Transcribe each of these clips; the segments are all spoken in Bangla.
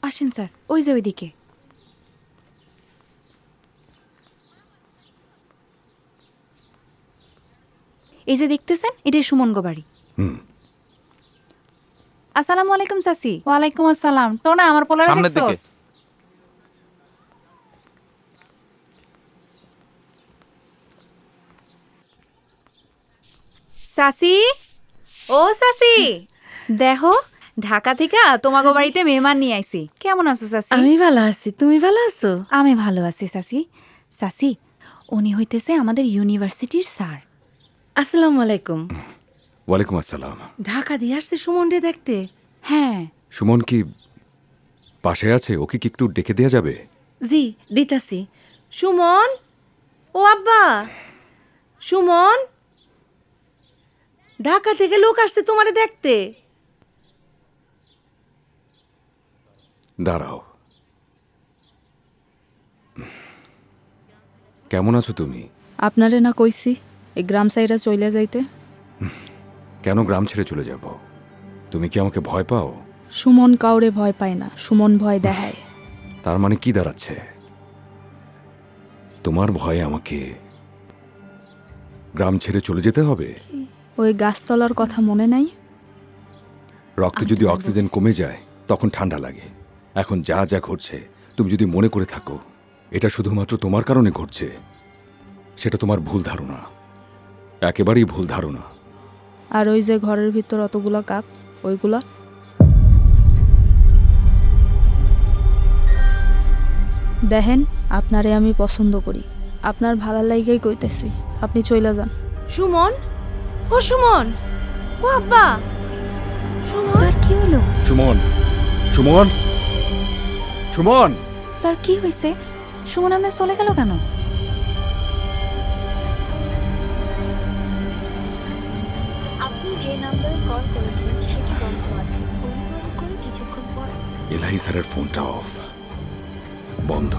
আসেন স্যার, ওই যে ওইদিকে। এই যে দেখতেছেন, এটাই সুমনগো বাড়ি। আসসালামু আলাইকুম চাচি। ওয়ালাইকুম আসসালাম। টোনা, আমার পোলারে সামনের দিকে। দেখছস? চাচি, ও চাচি, দেখো ঢাকা থেকে তোমাগো বাড়িতে মেহমান নিয়ে আইছি। কেমন আছো চাচি? আমি ভালো আছি, তুমি ভালো আছো? আমি ভালো আছি চাচি। চাচি, উনি হইতেছে আমাদের ইউনিভার্সিটির স্যার। আসসালামু আলাইকুম। ওয়ালাইকুম আসসালাম। ঢাকা দিয়ে আসছে সুমনরে দেখতে। হ্যাঁ, সুমন কি পাশে আছে? ওকে কি একটু ডেকে দেয়া যাবে? জি দিতাছি। সুমন, ও আব্বা, সুমন, ঢাকা থেকে লোক আসছে তোমারে দেখতে। দাঁড়াও। কেমন আছো তুমি? আপনারে না কইছি এই গ্রাম সাইডে চইলা যাইতে। কেন গ্রাম ছেড়ে চলে যাব? তুমি কি আমাকে ভয় পাও? সুমন কাউরে ভয় পায় না, সুমন ভয় দেখায়। তার মানে কি দাঁড়াচ্ছে? তোমার ভয়ে আমাকে গ্রাম ছেড়ে চলে যেতে হবে? ওই গাছতলার কথা মনে নাই? রক্তে যদি অক্সিজেন কমে যায় তখন ঠান্ডা লাগে। এখন যা যা ঘটছে তুমি যদি মনে করে থাকো এটা শুধুমাত্র তোমার কারণে ঘটছে, সেটা তোমার ভুল ধারণা, একেবারেই ভুল ধারণা। আর ওই যে ঘরের ভিতর অতগুলা কাক, ওইগুলা দেখেন, আপনারে আমি পছন্দ করি, আপনার ভালো লাইগাই কইতেছি, আপনি চইলা যান। সুমন, ও সুমন, ও আব্বা, সুমন। স্যার কি হলো? সুমন, সুমন, সুমন! স্যার কি হয়েছে? সুমন আপনার চলে গেল কেন? আপনি যে নাম্বারে কল করেছেন সেটি বন্ধ আছে। অনুগ্রহ করে কিছুক্ষণ পর এলাহি স্যারের ফোনটা অফ, বন্ধ।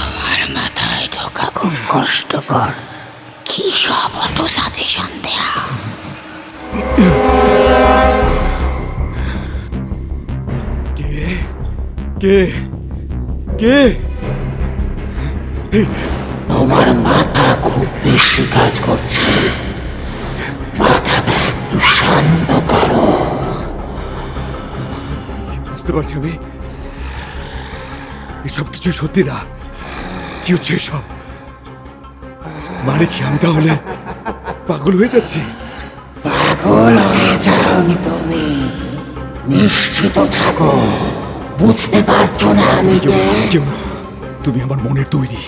আমার মাথায় ঢোকা খুব কষ্টকর। কি সব অত সাজেশন দেয়া? কে কে? তোমার মাথা খুব বেশি কাজ করছে, মাথাটা একটু শান্ত করো। বুঝতে পারছি আমি, এসব কিছু সত্যি না। কি হচ্ছে এসব? মানে কি আমি তাহলে পাগল হয়ে যাচ্ছি? পাগল হয়ে যাওনি তুমি, নিশ্চিত থাকো। বুঝতে পারছো না আমি কে? কেউ না, তুমি আমার মনের তৈরি।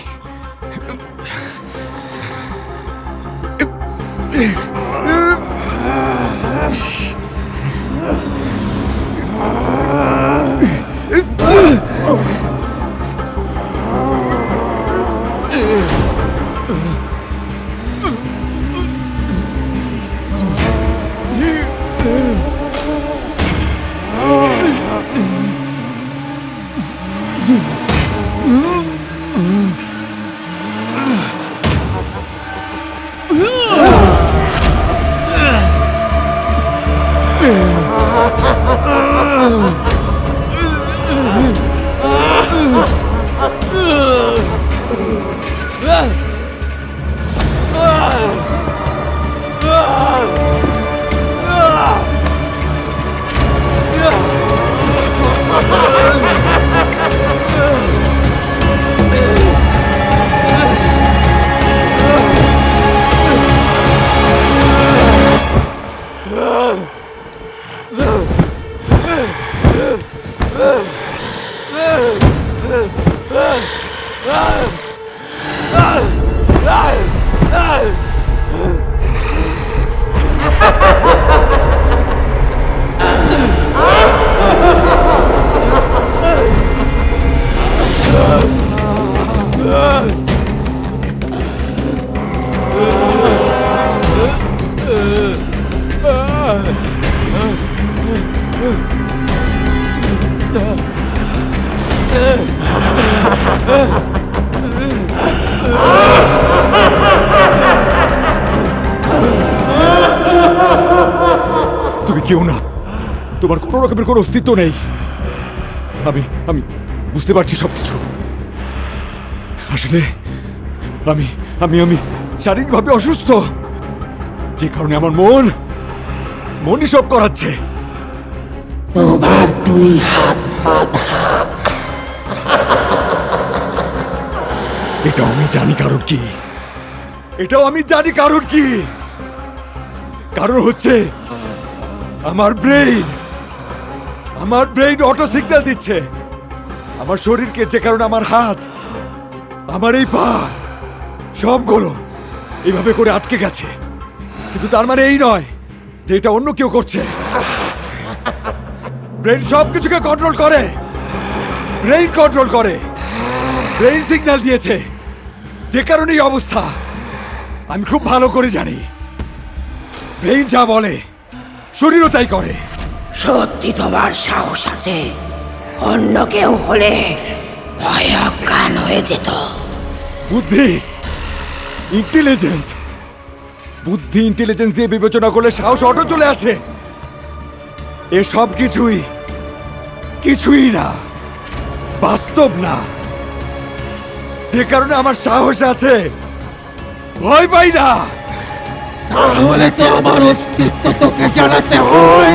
তুমি কেউ না, তোমার কোনো রকমের কোনো অস্তিত্ব নেই। আমি আমি বুঝতে পারছি সবকিছু। আসলে আমি আমি আমি শারীরিকভাবে অসুস্থ, যে কারণে আমার মনই সব করাচ্ছে। তোমার দুই হাত বাঁধা। এটাও আমি জানি কারণ কি, এটাও আমি জানি কারণ কি। কারণ হচ্ছে আমার ব্রেইন অটো সিগন্যাল দিচ্ছে আমার শরীরকে, যে কারণে আমার হাত, আমার এই পা সবগুলো এইভাবে করে আটকে গেছে। কিন্তু তার মানে এই নয় যে এটা অন্য কেউ করছে। ব্রেইন সবকিছুকে কন্ট্রোল করে, ব্রেইন সিগন্যাল দিয়েছে, যে কারণে এই অবস্থা। আমি খুব ভালো করে জানি ব্রেইন যা বলে শরীরও তাই করে। সত্যি তোমার সাহস আছে, অন্য কেউ হলে ভয়জ্ঞান হয়ে যেত। বুদ্ধি, ইন্টেলিজেন্স দিয়ে বিবেচনা করলে সাহস অটো চলে আসে। এসব কিছুই না, বাস্তব না। যে কারণে আমার সাহস আছে, ভয় পাই না। তাহলে তো আমার অস্তিত্ব তোকে জানাতে হয়।